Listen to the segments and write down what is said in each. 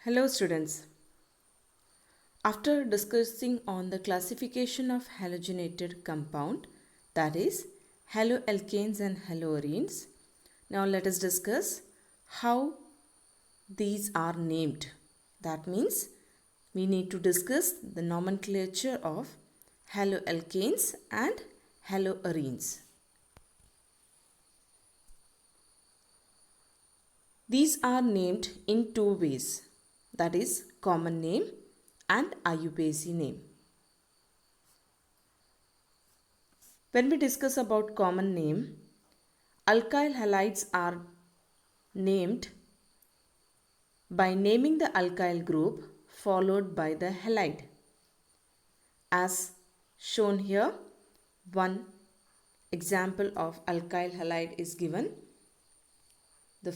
Hello students. After discussing on the classification of halogenated compound, that is haloalkanes and haloarenes, now let us discuss how these are named. That means we need to discuss the nomenclature of haloalkanes and haloarenes. These are named in two ways, that is common name and IUPAC name. When we discuss about common name, alkyl halides are named by naming the alkyl group followed by the halide. As shown here, one example of alkyl halide is given. The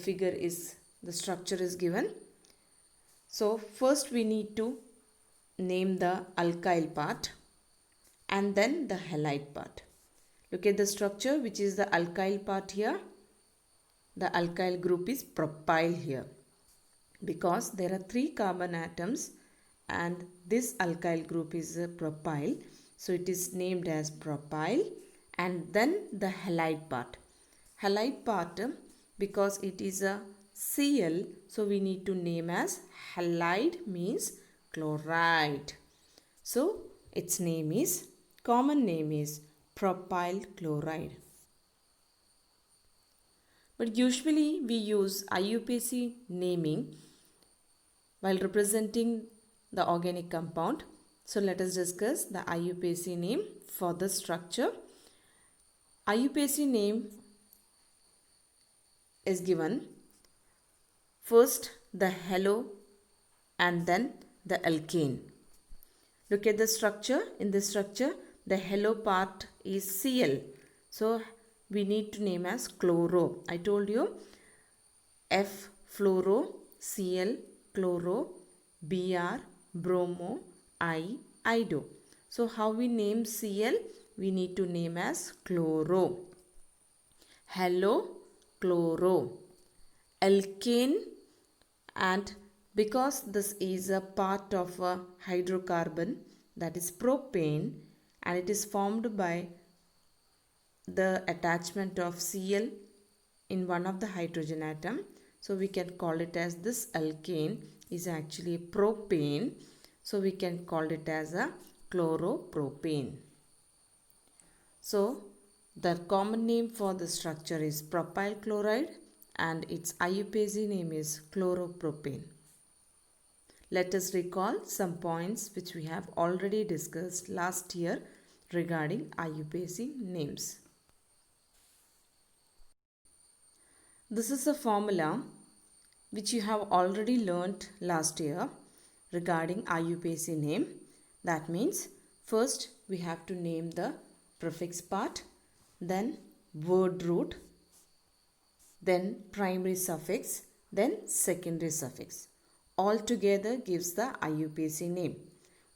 structure is given. So first we need to name the alkyl part and then the halide part. Look at the structure, which is the alkyl part here. The alkyl group is propyl here because there are 3 carbon atoms and this alkyl group is a propyl. So it is named as propyl, and then the halide part. Halide part, because it is a Cl, so we need to name as halide, means chloride. So its common name is propyl chloride. But usually we use IUPAC naming while representing the organic compound. So let us discuss the IUPAC name for the structure. IUPAC name is given first the halo and then the alkane. Look at the structure. In this structure, the halo part is Cl. So we need to name as chloro. I told you F fluoro, Cl chloro, Br bromo, I ido. So how we name Cl? We need to name as chloro. Halo chloro, alkane, and because this is a part of a hydrocarbon, that is propane, and it is formed by the attachment of Cl in one of the hydrogen atom, so we can call it as this alkane is actually propane, so we can call it as a chloropropane. So the common name for the structure is propyl chloride and its IUPAC name is chloropropane. Let us recall some points which we have already discussed last year regarding IUPAC names. This is a formula which you have already learnt last year regarding IUPAC name. That means first we have to name the prefix part, then word root, then primary suffix, then secondary suffix. All together gives the IUPAC name.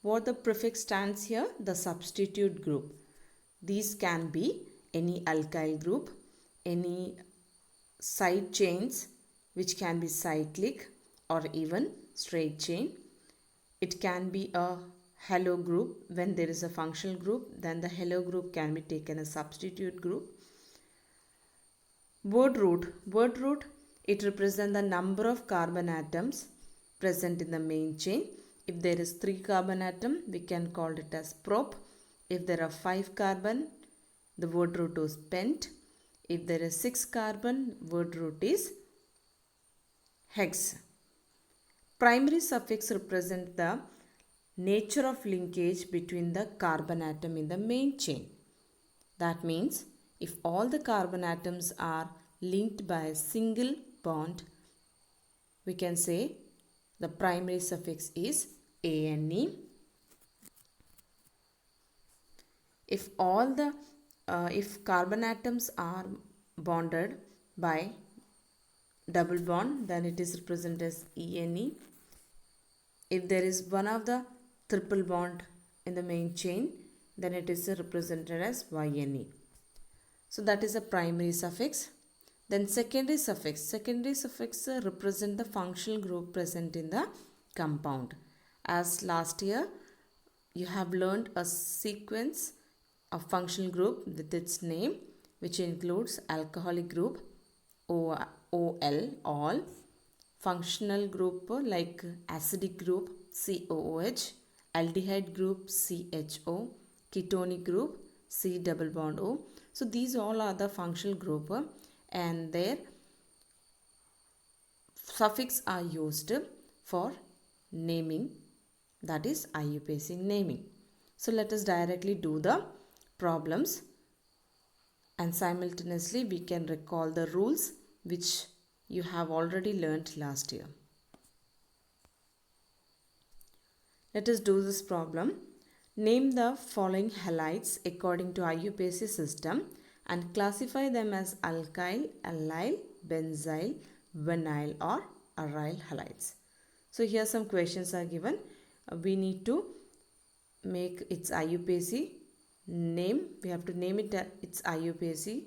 What the prefix stands here? The substitute group. These can be any alkyl group, any side chains which can be cyclic or even straight chain. It can be a halo group. When there is a functional group, then the halo group can be taken as substitute group. Word root, it represents the number of carbon atoms present in the main chain. If there is 3 carbon atom, we can call it as prop. If there are 5 carbon, the word root is pent. If there is 6 carbon, word root is hex. Primary suffix represent the nature of linkage between the carbon atom in the main chain. That means if all the carbon atoms are linked by a single bond, we can say the primary suffix is ane. If carbon atoms are bonded by double bond, then it is represented as ene. If there is one of the triple bond in the main chain, then it is represented as yne. So that is a primary suffix. Then secondary suffix. Secondary suffix represent the functional group present in the compound. As last year you have learned a sequence of functional group with its name, which includes alcoholic group OL, all, functional group like acidic group COOH, aldehyde group CHO, ketonic group C double bond O. So these all are the functional group and their suffix are used for naming, that is IUPAC naming. So let us directly do the problems and simultaneously we can recall the rules which you have already learnt last year. Let us do this problem. Name the following halides according to IUPAC system and classify them as alkyl, allyl, benzyl, vinyl or aryl halides. So here some questions are given. We need to make its IUPAC name. We have to name it its IUPAC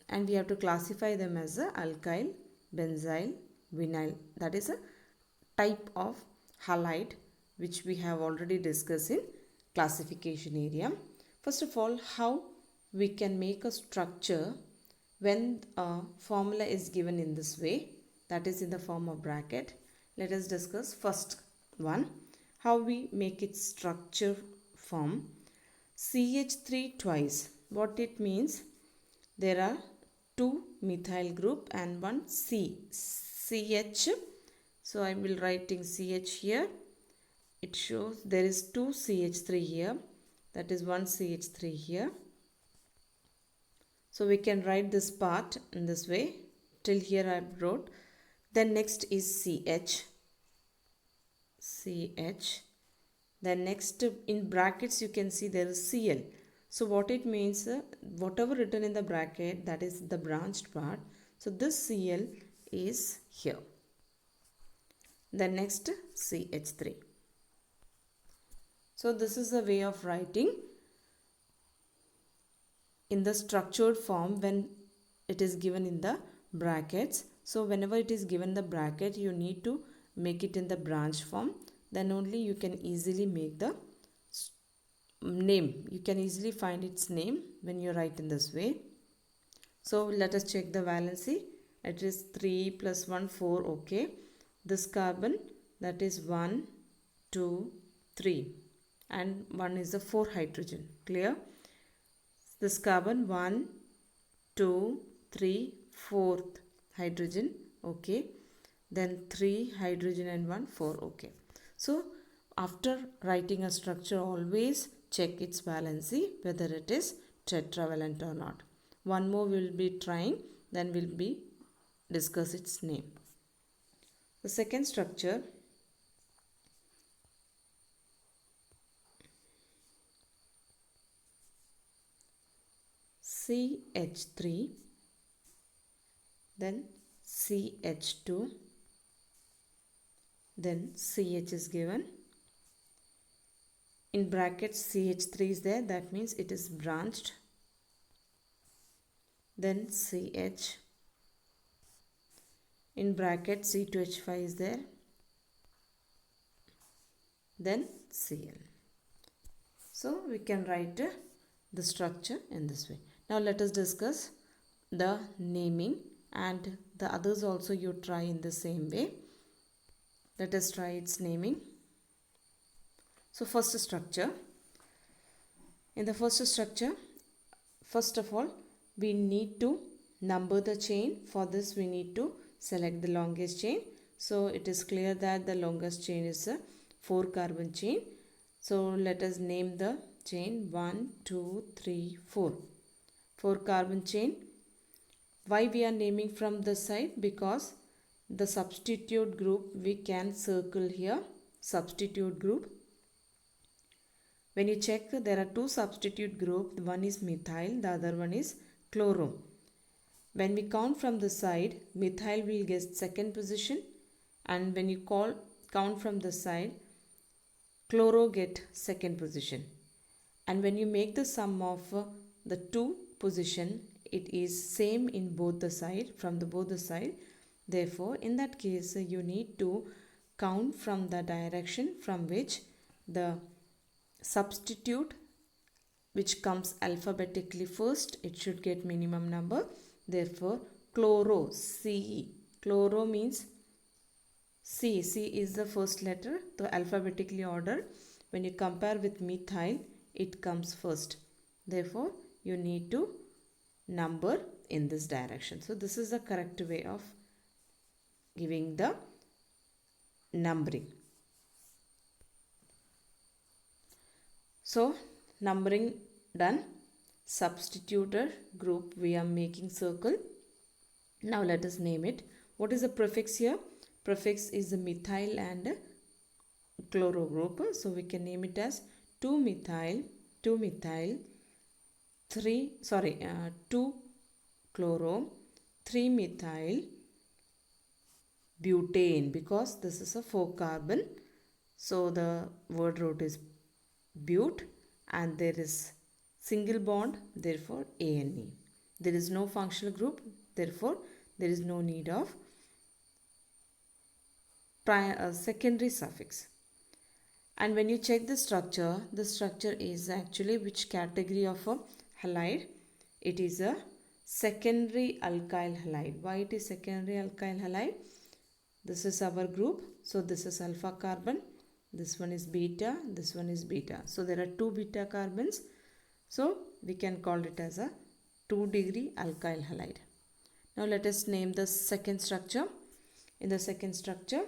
and we have to classify them as a alkyl, benzyl, vinyl. That is a type of halide which we have already discussed in classification area. First of all, how we can make a structure when a formula is given in this way, that is in the form of bracket. Let us discuss first one, how we make its structure form. CH3 twice. What it means? There are two methyl group and one CH. So I will writing CH here. It shows there is two CH3 here. That is one CH3 here. So we can write this part in this way. Till here I wrote. Then next is CH. Then next in brackets you can see there is Cl. So what it means, whatever written in the bracket, that is the branched part. So this Cl is here. Then next CH3. So this is the way of writing in the structured form when it is given in the brackets. So whenever it is given the bracket, you need to make it in the branch form. Then only you can easily make the name. You can easily find its name when you write in this way. So let us check the valency. It is 3 plus 1, 4. Okay. This carbon, that is 1, 2, 3. And 1 is the 4 hydrogen. Clear? This carbon 1, 2, 3, 4th hydrogen. Okay. Then 3 hydrogen and 1, 4. Okay. So after writing a structure, always check its valency whether it is tetravalent or not. One more we will be trying, then we will be discuss its name. The second structure, CH3, then CH2, then CH is given. In brackets CH3 is there, that means it is branched. Then CH. In bracket C2H5 is there. Then Cl. So we can write the structure in this way. Now let us discuss the naming, and the others also you try in the same way. Let us try its naming. So first structure. In the first structure, first of all, we need to number the chain. For this we need to select the longest chain. So it is clear that the longest chain is a 4 carbon chain. So let us name the chain 1, 2, 3, 4. 4 carbon chain. Why we are naming from this side? Because the substitute group we can circle here. Substitute group. When you check, there are two substitute groups. One is methyl, the other one is chloro. When we count from the side, methyl will get second position, and when you count from the side, chloro get second position. And when you make the sum of the two position, it is same in both the side, from the both the side. Therefore, in that case, you need to count from the direction from which the substitute which comes alphabetically first, it should get minimum number. Therefore, chloro, C. Chloro means C. C is the first letter, the alphabetically ordered. When you compare with methyl, it comes first. Therefore, you need to number in this direction. So, this is the correct way of giving the numbering. So, numbering done. Substituted group, we are making circle. Now let us name it. What is the prefix here? Prefix is the methyl and chloro group. So we can name it as 2-methyl, 2-methyl, 2-chloro, 3-methyl butane, because this is a 4-carbon. So the word root is but, and there is single bond, therefore ANE. There is no functional group, therefore there is no need of secondary suffix. And when you check the structure is actually which category of a halide? It is a secondary alkyl halide. Why it is secondary alkyl halide? This is our group. So this is alpha carbon. This one is beta. This one is beta. So there are 2 beta carbons. So we can call it as a 2-degree alkyl halide. Now let us name the second structure. In the second structure,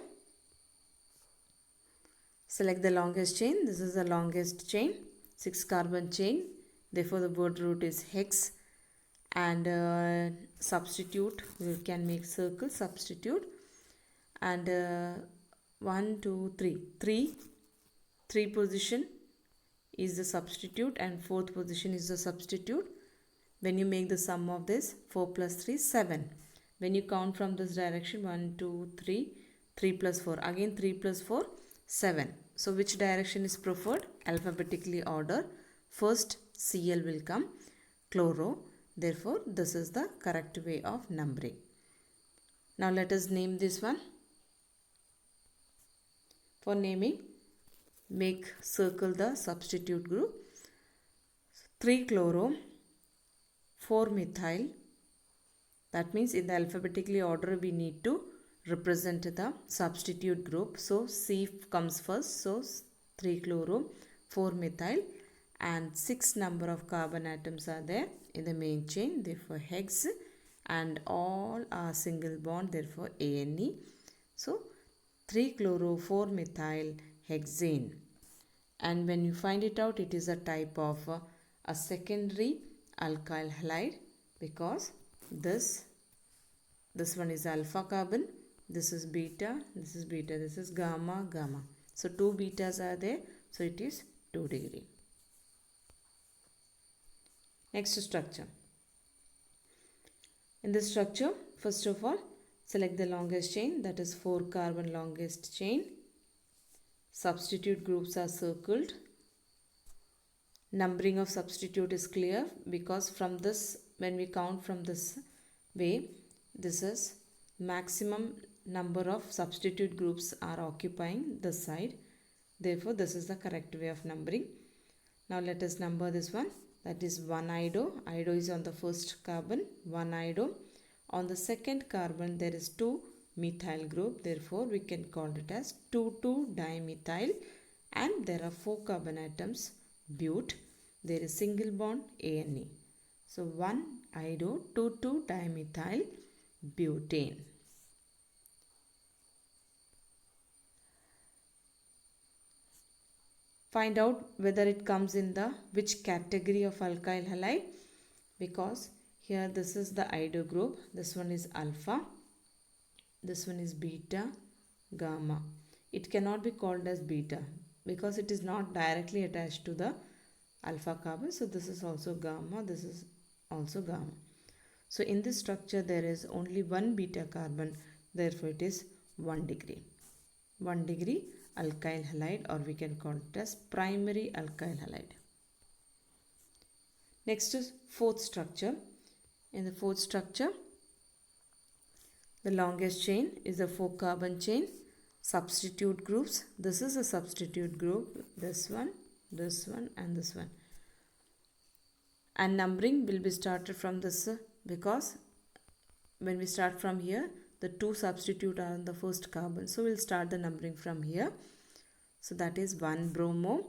select the longest chain. This is the longest chain, 6-carbon chain. Therefore the word root is hex. And substitute, we can make circle, substitute. And 1, 2, 3. 3 position is the substitute and 4th position is the substitute. When you make the sum of this, 4 plus 3, 7. When you count from this direction, 1, 2, 3, 3 plus 4. Again 3 plus 4, 7. So which direction is preferred? Alphabetically order. First Cl will come, chloro. Therefore, this is the correct way of numbering. Now let us name this one. For naming, make circle the substitute group. 3-chloro, 4-methyl. That means in the alphabetically order we need to represent the substitute group. So C comes first. So 3-chloro, 4-methyl, and 6 number of carbon atoms are there in the main chain. Therefore hex, and all are single bond. Therefore ANE. So 3-chloro, 4-methyl hexane. And when you find it out, it is a type of a secondary alkyl halide, because this one is alpha carbon, this is beta, this is beta, this is gamma, gamma. So 2 betas are there, so it is 2-degree. Next structure. In this structure, first of all, select the longest chain, that is 4-carbon longest chain. Substitute groups are circled. Numbering of substitute is clear, because from this, when we count from this way, this is maximum number of substitute groups are occupying this side. Therefore, this is the correct way of numbering. Now let us number this one. That is 1-ido. Ido is on the first carbon, 1-ido. On the second carbon, there is 2-methyl group. Therefore, we can call it as 2,2-dimethyl. And there are 4 carbon atoms, but. There is single bond, ANE. So 1-ido, 2,2-dimethyl butane. Find out whether it comes in the which category of alkyl halide, because here this is the ido group, this one is alpha, this one is beta, gamma. It cannot be called as beta because it is not directly attached to the alpha carbon. So this is also gamma, this is also gamma. So in this structure there is only one beta carbon, therefore it is 1 degree. 1 degree alkyl halide, or we can call it as primary alkyl halide. Next is fourth structure. In the fourth structure, the longest chain is the 4 carbon chain. substitute groups. This is a substitute group, this one, and this one. And numbering will be started from this because when we start from here, the 2 substitute are on the first carbon. So we'll start the numbering from here. So that is 1 bromo,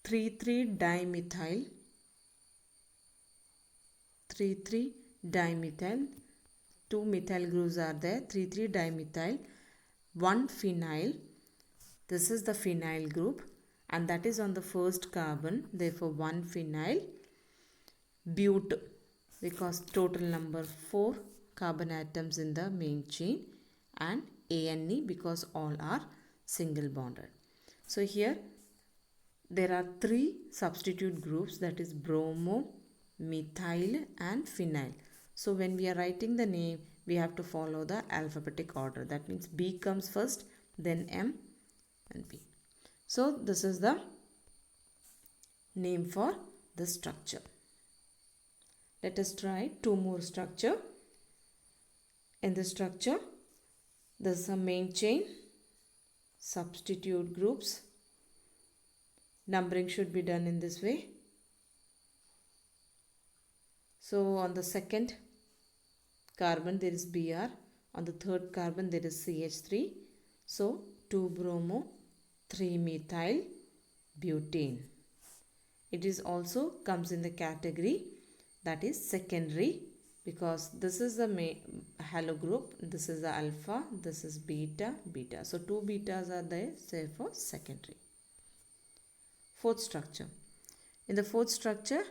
3,3-dimethyl, 3,3-dimethyl, 2 methyl groups are there, 3,3-dimethyl, 1 phenyl. This is the phenyl group and that is on the first carbon, therefore 1 phenyl, but because total number 4 carbon atoms in the main chain, and ANE because all are single bonded. So here there are 3 substitute groups, that is bromo, methyl and phenyl. So when we are writing the name, we have to follow the alphabetic order. That means B comes first, then M and B. So this is the name for the structure. Let us try 2 more structure. In the structure, there is a main chain, substitute groups. Numbering should be done in this way. So on the second carbon there is Br, on the third carbon there is CH3. So 2 bromo, 3 methyl, butane. It is also comes in the category that is secondary because this is the halo group, this is the alpha, this is beta, beta. So 2 betas are there, therefore secondary. Fourth structure. In the fourth structure,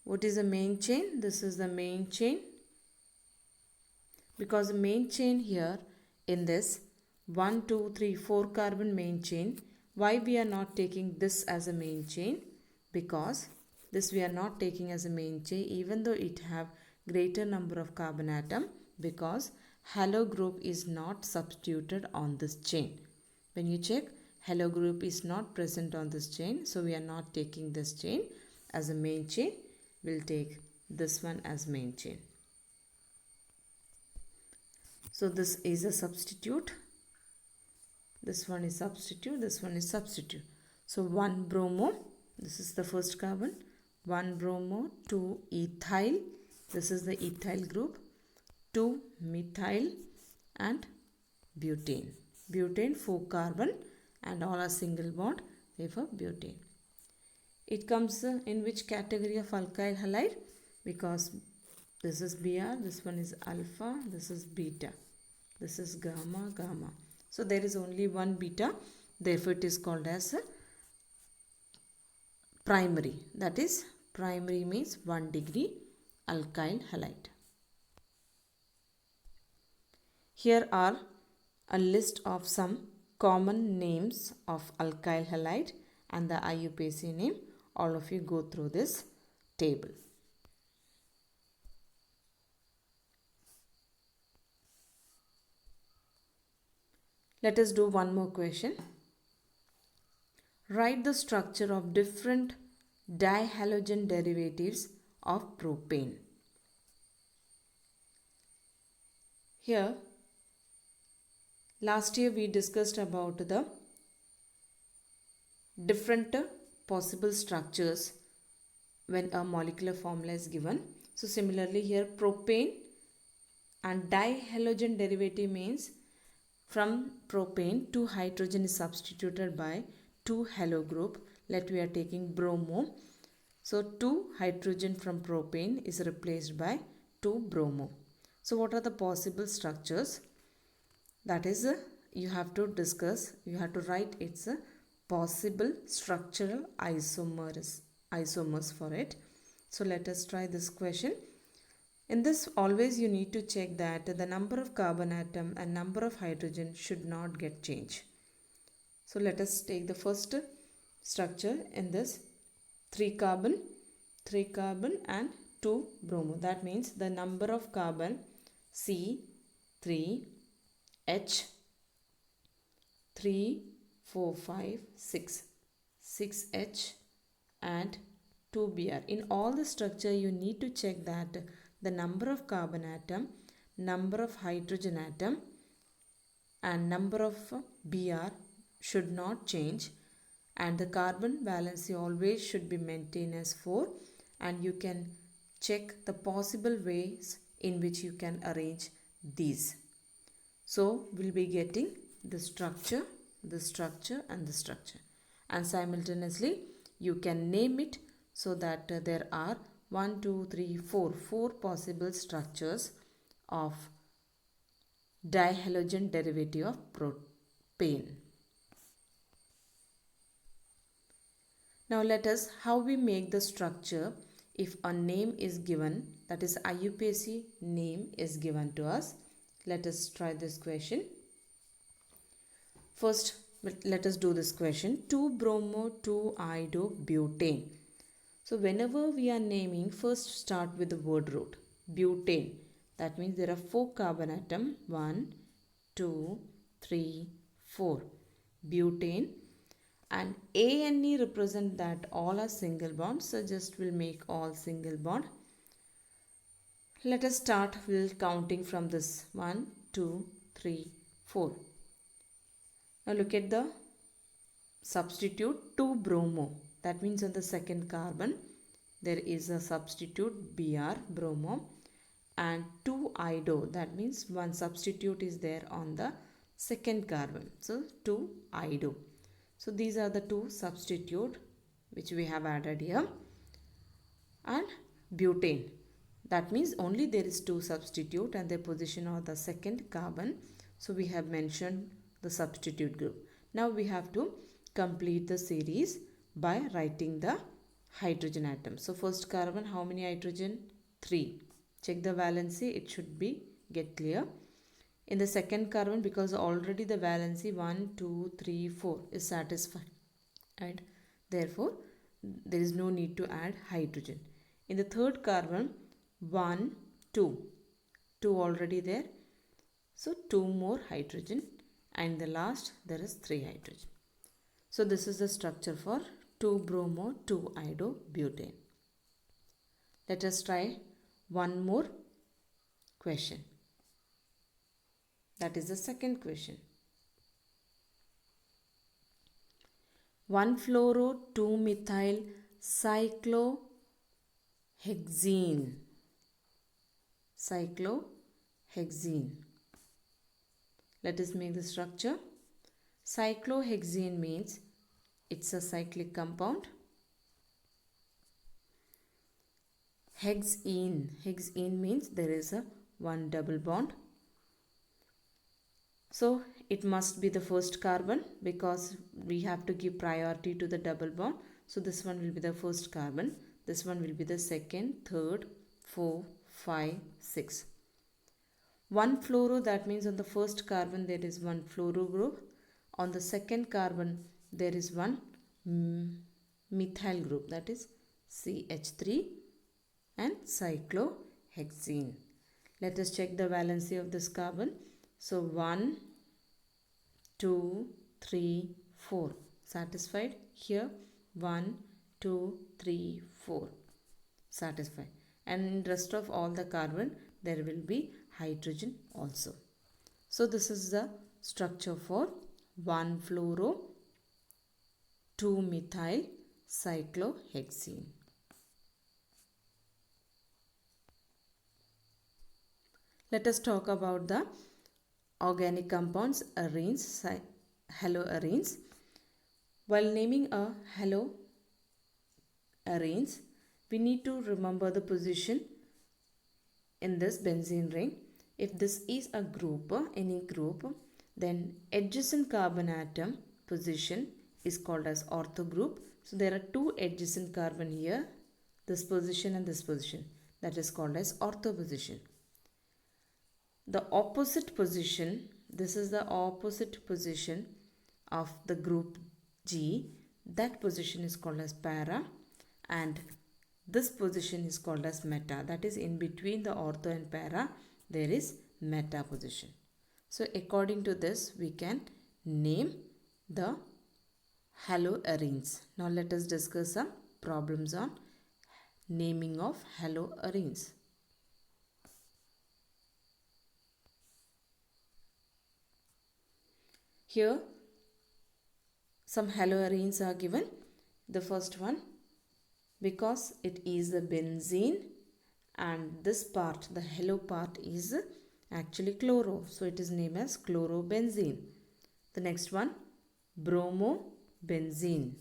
what is the main chain? This is the main chain. Because the main chain here in this 1, 2, 3, 4 carbon main chain, why we are not taking this as a main chain? Because this we are not taking as a main chain even though it have greater number of carbon atom, because halo group is not substituted on this chain. When you check, halo group is not present on this chain, so we are not taking this chain as a main chain. We'll take this one as main chain. So this is a substitute, this one is substitute, this one is substitute. So 1 bromo, this is the first carbon, 1 bromo, 2 ethyl, this is the ethyl group, 2 methyl and butane. Butane 4 carbon and all are single bond, therefore butane. It comes in which category of alkyl halide? Because this is Br, this one is alpha, this is beta, this is gamma, gamma. So there is only one beta, therefore it is called as a primary. That is, primary means 1 degree alkyl halide. Here are a list of some common names of alkyl halide and the IUPAC name. All of you go through this table. Let us do one more question. Write the structure of different dihalogen derivatives of propane. Here, last year we discussed about the different possible structures when a molecular formula is given. So similarly here propane and dihalogen derivative means from propane 2 hydrogen is substituted by 2 halo group. Let we are taking bromo. So 2 hydrogen from propane is replaced by 2 bromo. So what are the possible structures? That is you have to discuss, you have to write its possible structural isomers for it. So let us try this question. In this, always you need to check that the number of carbon atom and number of hydrogen should not get changed. So let us take the first structure in this 3 carbon and 2 bromo. That means the number of carbon C3H 3 4 5 6 6H and 2Br. In all the structure you need to check that the number of carbon atom, number of hydrogen atom and number of Br should not change, and the carbon valency always should be maintained as 4, and you can check the possible ways in which you can arrange these. So we'll be getting the structure and the structure, and simultaneously you can name it so that there are 1, 2, 3, 4 possible structures of dihalogen derivative of propane. Now let us how we make the structure if a name is given, that is IUPAC name is given to us. Let us try this question. First, let us do this question. 2-bromo-2-iodobutane. So whenever we are naming, first start with the word root. Butane. That means there are 4 carbon atoms. 1, 2, 3, 4. Butane. And A and E represent that all are single bonds. So just we'll make all single bond. Let us start with counting from this 1, 2, 3, 4. Now look at the substitute 2-bromo. That means on the second carbon there is a substitute Br, bromo, and 2-iodo. That means one substitute is there on the second carbon. So 2-iodo. So these are the 2 substitute which we have added here. And butane. That means only there is 2 substitute and their position on the second carbon. So we have mentioned the substitute group. Now we have to complete the series by writing the hydrogen atom. So first carbon, how many hydrogen? 3. Check the valency, it should be get clear. In the second carbon, because already the valency 1, 2, 3, 4 is satisfied, and therefore there is no need to add hydrogen. In the third carbon, 1, 2 already there, so 2 more hydrogen, and the last there is 3 hydrogen. So this is the structure for 2-bromo-2-iodobutane. Let us try one more question. That is the second question. 1-fluoro-2-methyl cyclohexene. Cyclohexene. Let us make the structure. Cyclohexene means it's a cyclic compound. Hexene means there is a 1 double bond. So it must be the first carbon because we have to give priority to the double bond. So this one will be the first carbon. This one will be the second, third, 4, 5, 6. 1-fluoro, that means on the first carbon there is 1 fluoro group. On the second carbon there is 1 methyl group, that is CH3 and cyclohexene. Let us check the valency of this carbon. So 1, 2, 3, 4. Satisfied? Here 1, 2, 3, 4. Satisfied. And in rest of all the carbon there will be hydrogen also. So this is the structure for 1-fluoro-2-methyl cyclohexene. Let us talk about the organic compounds, arenes, haloarenes. While naming a haloarenes, we need to remember the position in this benzene ring. If this is a group, any group, then adjacent carbon atom position is called as ortho group. So there are 2 adjacent carbon here, this position and this position. That is called as ortho position. The opposite position, this is the opposite position of the group G. That position is called as para, and this position is called as meta. That is in between the ortho and para there is meta position. So according to this we can name the haloarenes. Now let us discuss some problems on naming of haloarenes. Here some haloarenes are given. The first one, because it is a benzene and this part, the halo part, is actually chloro, so it is named as chlorobenzene. The next one, bromobenzene.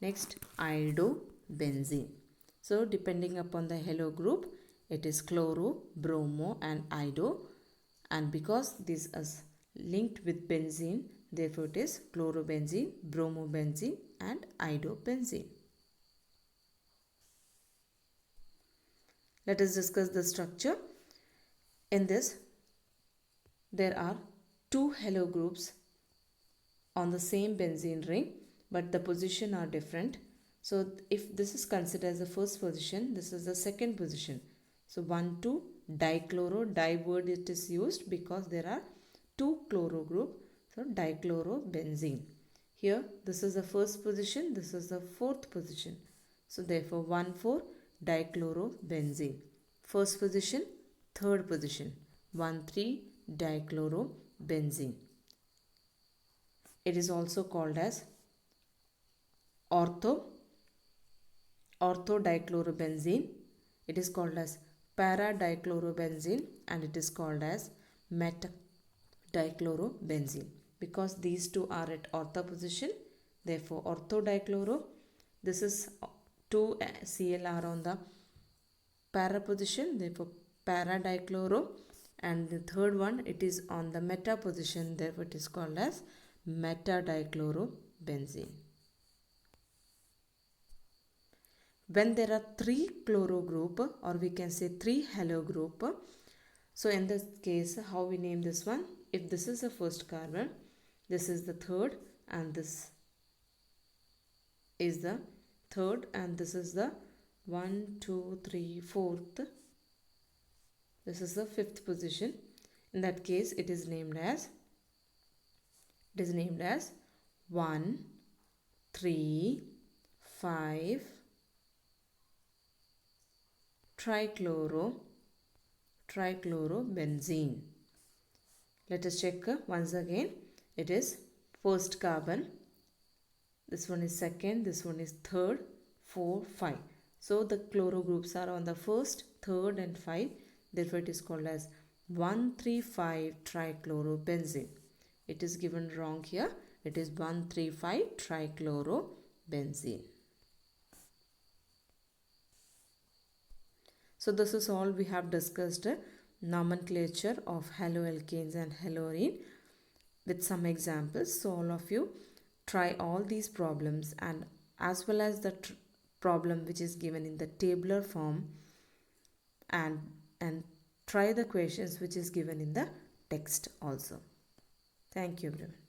Next, iodobenzene. So depending upon the halo group, it is chloro, bromo and iodo, and because this is linked with benzene, therefore it is chlorobenzene, bromobenzene and iodobenzene. Let us discuss the structure. In this, there are two halo groups on the same benzene ring, but the position are different. So if this is considered as the first position, this is the second position. So 1, 2, dichloro, di word it is used because there are two chloro group. So dichlorobenzene. Here this is the first position, this is the fourth position. So therefore 1, 4, dichlorobenzene. First position, third position, 1, 3, dichlorobenzene. It is also called as orthodichlorobenzene. It is called as paradichlorobenzene, and it is called as metadichlorobenzene. Because these two are at ortho position, therefore orthodichloro. This is 2 Cl are on the para position, therefore paradichloro, and the third one, it is on the meta position, therefore it is called as metadichlorobenzene. When there are 3 chloro group, or we can say 3 halo group, so in this case, how we name this one? If this is the first carbon, this is the third, and this is the third, and this is the 1, 2, 3, 4th. This is the 5th position. In that case, it is named as 1, 3, 5 trichlorobenzene. Let us check once again. It is first carbon, this one is second, this one is third, 4, 5. So the chloro groups are on the first, third and 5. Therefore it is called as 1,3,5 trichlorobenzene. It is given wrong here. It is 1,3,5 trichlorobenzene. So this is all we have discussed, nomenclature of haloalkanes and haloarene with some examples. So all of you try all these problems, and as well as the problem which is given in the tabular form, and try the questions which is given in the text also. Thank you everyone.